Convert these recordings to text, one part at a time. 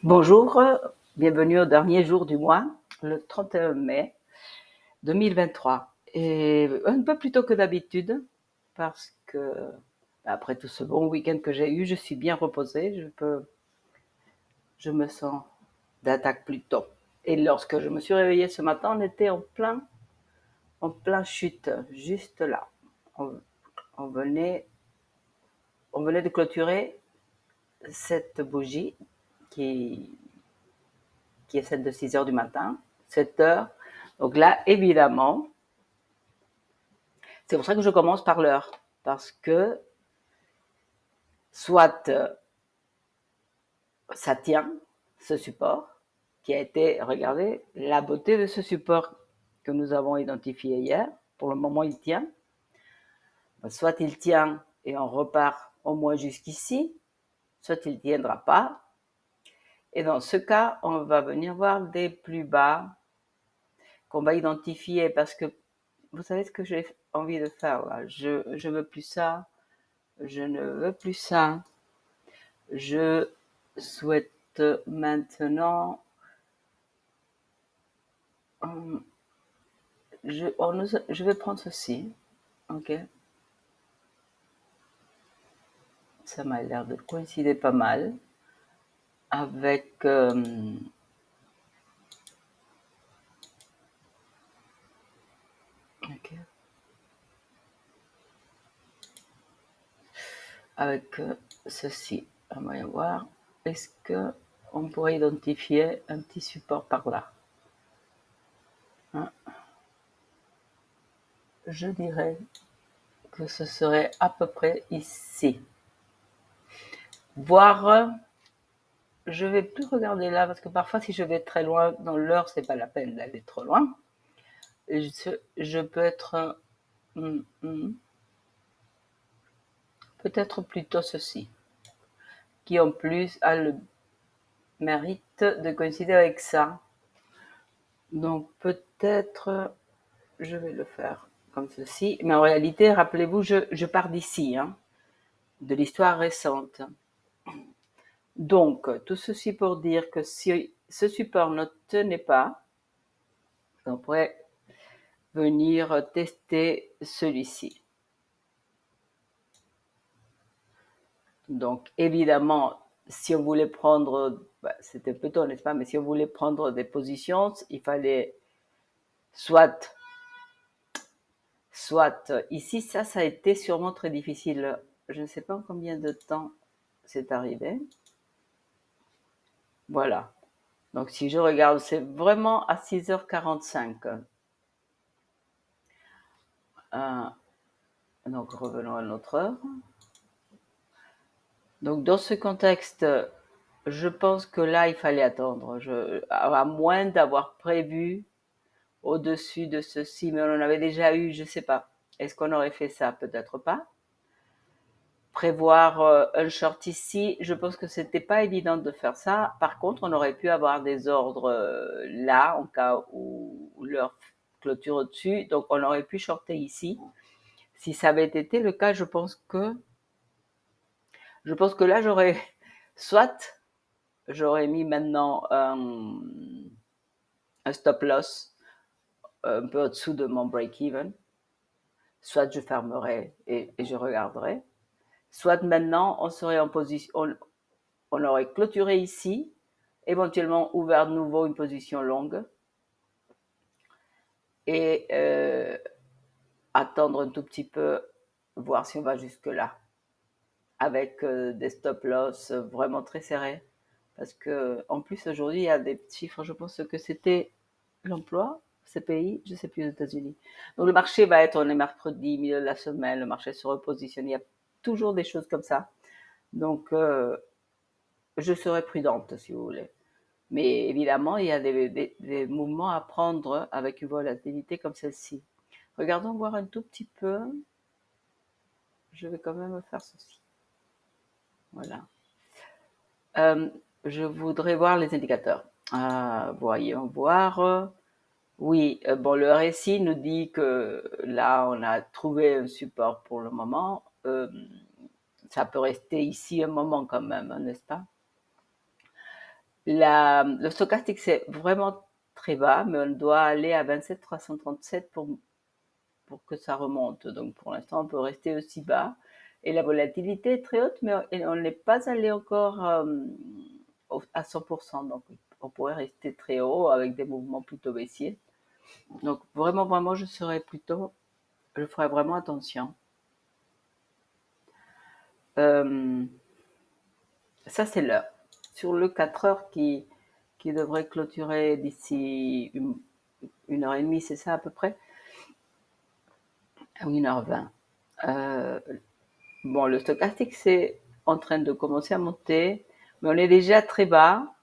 Bonjour, bienvenue au dernier jour du mois, le 31 mai 2023. Et un peu plus tôt que d'habitude, parce que après tout ce bon week-end que j'ai eu, je suis bien reposée, je me sens d'attaque plus tôt. Et lorsque je me suis réveillée ce matin, on était en plein chute, juste là. On, on venait, on venait de clôturer cette bougie qui, qui est celle de 6 heures du matin, 7 heures. Donc là, évidemment, c'est pour ça que je commence par l'heure, parce que soit ça tient, ce support, qui a été, regardez, la beauté de ce support que nous avons identifié hier, pour le moment il tient, soit il tient et on repart au moins jusqu'ici, soit il ne tiendra pas, et dans ce cas, on va venir voir des plus bas qu'on va identifier, parce que vous savez ce que j'ai envie de faire là, je veux plus ça, je ne veux plus ça. Je souhaite maintenant, je vais prendre ceci, ok. Ça m'a l'air de coïncider pas mal avec, ok, avec ceci. On va y voir. Est-ce que on pourrait identifier un petit support par là, hein? Je dirais que ce serait à peu près ici. Voire, je vais plus regarder là parce que parfois si je vais très loin dans l'heure, c'est pas la peine d'aller trop loin. Je peux être peut-être plutôt ceci, qui en plus a le mérite de coïncider avec ça. Donc peut-être je vais le faire comme ceci, mais en réalité, rappelez-vous, je pars d'ici, hein, de l'histoire récente. Donc tout ceci pour dire que si ce support ne tenait pas, on pourrait venir tester celui-ci. Donc évidemment, si on voulait prendre, c'était peu tôt, n'est-ce pas, mais si on voulait prendre des positions, il fallait soit ici, ça a été sûrement très difficile. Je ne sais pas en combien de temps c'est arrivé. Voilà. Donc si je regarde, c'est vraiment à 6h45. Donc revenons à notre heure. Donc dans ce contexte, je pense que là, il fallait attendre. À moins d'avoir prévu au-dessus de ceci, mais on en avait déjà eu, je ne sais pas. Est-ce qu'on aurait fait ça? Peut-être pas. Prévoir un short ici, je pense que c'était pas évident de faire ça. Par contre, on aurait pu avoir des ordres là, en cas où leur clôture au-dessus. Donc, on aurait pu shorter ici. Si ça avait été le cas, je pense que là, soit j'aurais mis maintenant un stop loss un peu au-dessous de mon break-even, soit je fermerai et je regarderai, soit maintenant on serait en position, on aurait clôturé ici, éventuellement ouvert de nouveau une position longue et attendre un tout petit peu, voir si on va jusque là, avec des stop loss vraiment très serrés. Parce que en plus aujourd'hui il y a des chiffres, je pense que c'était l'emploi, CPI, je ne sais plus aux États-Unis. Donc le marché va être, on est mercredi, milieu de la semaine, le marché se repositionne, il y a toujours des choses comme ça. Donc je serai prudente si vous voulez. Mais évidemment, il y a des mouvements à prendre avec une volatilité comme celle-ci. Regardons voir un tout petit peu. Je vais quand même faire ceci. Voilà. Je voudrais voir les indicateurs. Voyons voir. Oui, bon, le RSI nous dit que là, on a trouvé un support pour le moment. Ça peut rester ici un moment quand même, n'est-ce pas? Le stochastique, c'est vraiment très bas, mais on doit aller à 27 337 pour que ça remonte. Donc pour l'instant, on peut rester aussi bas. Et la volatilité est très haute, mais on n'est pas allé encore à 100%. Donc on pourrait rester très haut avec des mouvements plutôt baissiers. Donc vraiment, vraiment, je ferais vraiment attention. Euh, Ça, c'est l'heure. Sur le 4 heures qui devrait clôturer d'ici une heure et demie, c'est ça à peu près? À 1h20. Bon, le stochastique, c'est en train de commencer à monter, mais on est déjà très bas.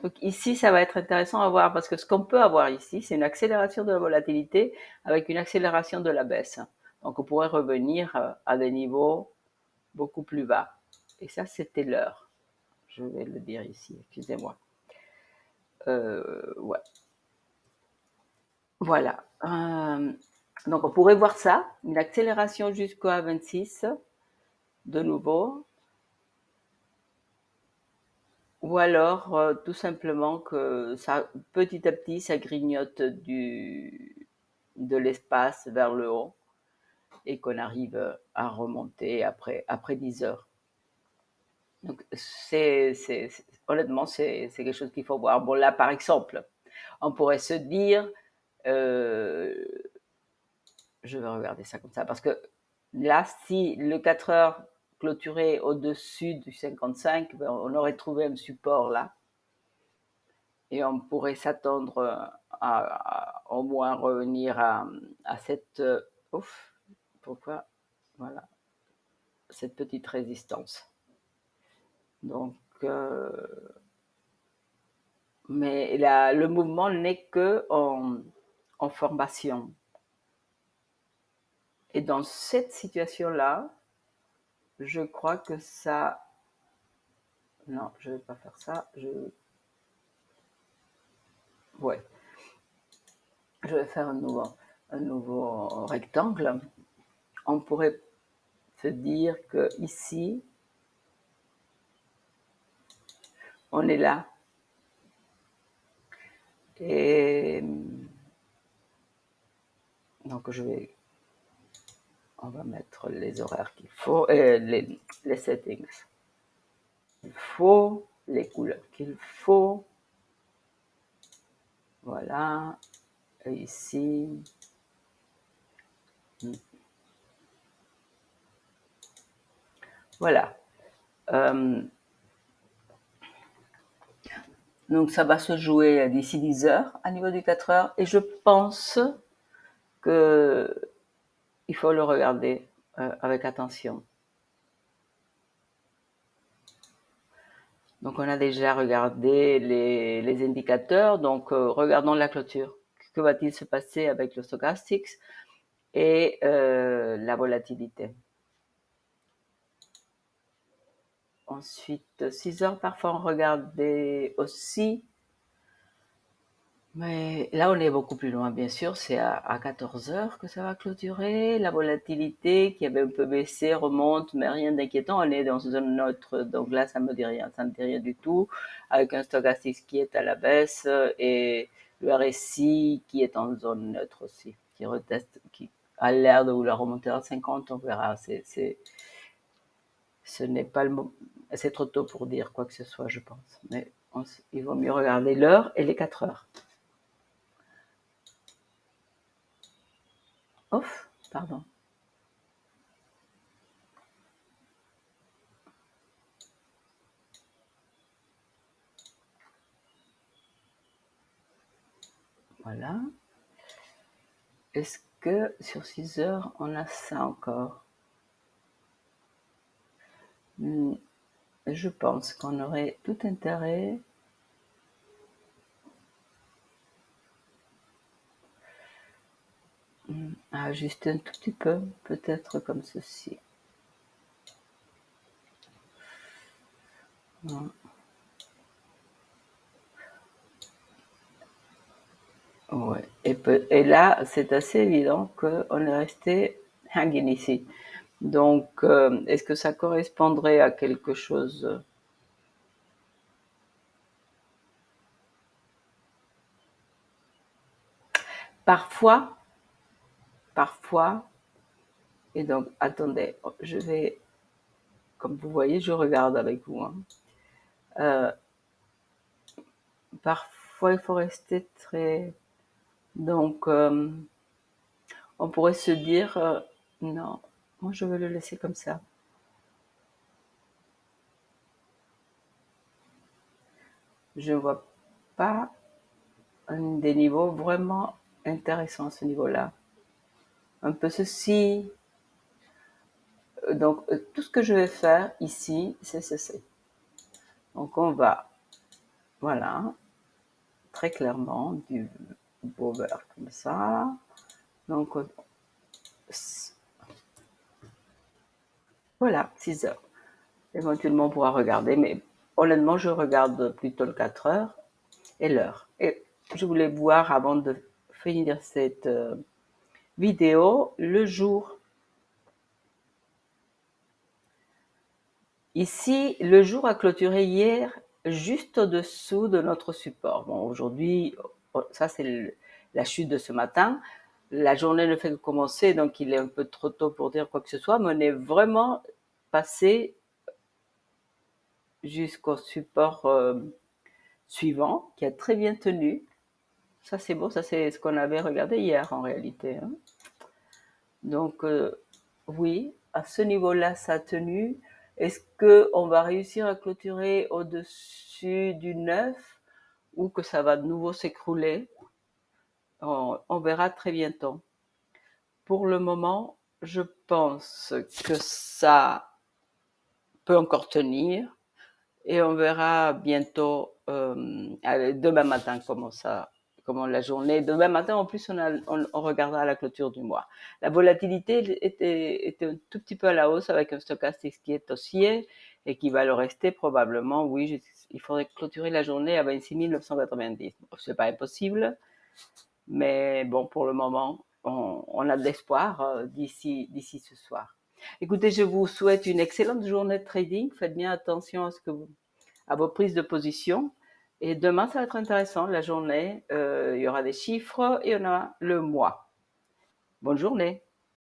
Donc ici, ça va être intéressant à voir parce que ce qu'on peut avoir ici, c'est une accélération de la volatilité avec une accélération de la baisse. Donc on pourrait revenir à des niveaux beaucoup plus bas. Et ça, c'était l'heure. Je vais le dire ici, excusez-moi. Ouais. Voilà. Donc on pourrait voir ça, une accélération jusqu'à 26 de nouveau, ou alors tout simplement que ça, petit à petit, ça grignote de l'espace vers le haut et qu'on arrive à remonter après 10 heures. Donc honnêtement, c'est quelque chose qu'il faut voir. Bon là, par exemple, on pourrait se dire, euh, je vais regarder ça comme ça, parce que là, si le 4 heures clôturait au-dessus du 55, ben, on aurait trouvé un support là, et on pourrait s'attendre au moins revenir à cette, ouf, pourquoi, voilà, cette petite résistance. Donc, mais le mouvement n'est que en formation. Et dans cette situation-là, je crois que ça... Non, je ne vais pas faire ça. Ouais. Je vais faire un nouveau rectangle. On pourrait se dire que ici, on est là. Et donc, on va mettre les horaires qu'il faut, les settings. Il faut, les couleurs qu'il faut. Voilà. Et ici. Voilà. Donc ça va se jouer d'ici 10 heures à niveau du 4 heures. Et je pense que il faut le regarder avec attention. Donc on a déjà regardé les indicateurs. Donc regardons la clôture. Que va-t-il se passer avec le stochastique et la volatilité? Ensuite, 6 heures, parfois on regardait aussi. Mais là, on est beaucoup plus loin, bien sûr. C'est à 14 heures que ça va clôturer. La volatilité qui avait un peu baissé remonte, mais rien d'inquiétant. On est dans une zone neutre. Donc là, ça me dit rien. Ça ne dit rien du tout. Avec un stochastique qui est à la baisse et le RSI qui est en zone neutre aussi, qui reteste, qui a l'air de vouloir remonter à 50. On verra. Ce n'est pas le moment. C'est trop tôt pour dire quoi que ce soit, je pense. Mais il vaut mieux regarder l'heure et les 4 heures. Ouf, pardon. Voilà. Est-ce que sur 6 heures, on a ça encore? Je pense qu'on aurait tout intérêt à ajuster un tout petit peu, peut-être comme ceci. Ouais. Et là, c'est assez évident qu'on est resté hanging ici. Donc, est-ce que ça correspondrait à quelque chose Parfois, parfois, et donc attendez, je vais, comme vous voyez, je regarde avec vous. Hein. Parfois, il faut rester très... Donc, on pourrait se dire, non, moi je vais le laisser comme ça. Je ne vois pas des niveaux vraiment intéressants à ce niveau-là. Un peu ceci. Donc, tout ce que je vais faire ici, c'est ceci. Donc, on va, voilà, très clairement, du beau vert comme ça. Donc, voilà, 6 heures. Éventuellement, on pourra regarder, mais honnêtement, je regarde plutôt le 4 heures et l'heure. Et je voulais voir, avant de finir cette vidéo, le jour. Ici, le jour a clôturé hier juste au-dessous de notre support. Bon, aujourd'hui, ça c'est la chute de ce matin. La journée ne fait que commencer, donc il est un peu trop tôt pour dire quoi que ce soit, mais on est vraiment passé jusqu'au support suivant, qui a très bien tenu. Ça c'est beau, ça c'est ce qu'on avait regardé hier en réalité. Hein. Donc oui, à ce niveau-là, ça a tenu. Est-ce qu'on va réussir à clôturer au-dessus du 9 ou que ça va de nouveau s'écrouler? On verra très bientôt. Pour le moment, je pense que ça peut encore tenir et on verra bientôt demain matin comment la journée. Demain matin, en plus, on regardera la clôture du mois. La volatilité était un tout petit peu à la hausse avec un stochastique qui est haussier et qui va le rester probablement. Oui, il faudrait clôturer la journée à 26 990. Ce n'est pas impossible, mais bon, pour le moment, on a de l'espoir d'ici ce soir. Écoutez, je vous souhaite une excellente journée de trading. Faites bien attention à vos prises de position. Et demain, ça va être intéressant, la journée. Il y aura des chiffres et on a le mois. Bonne journée.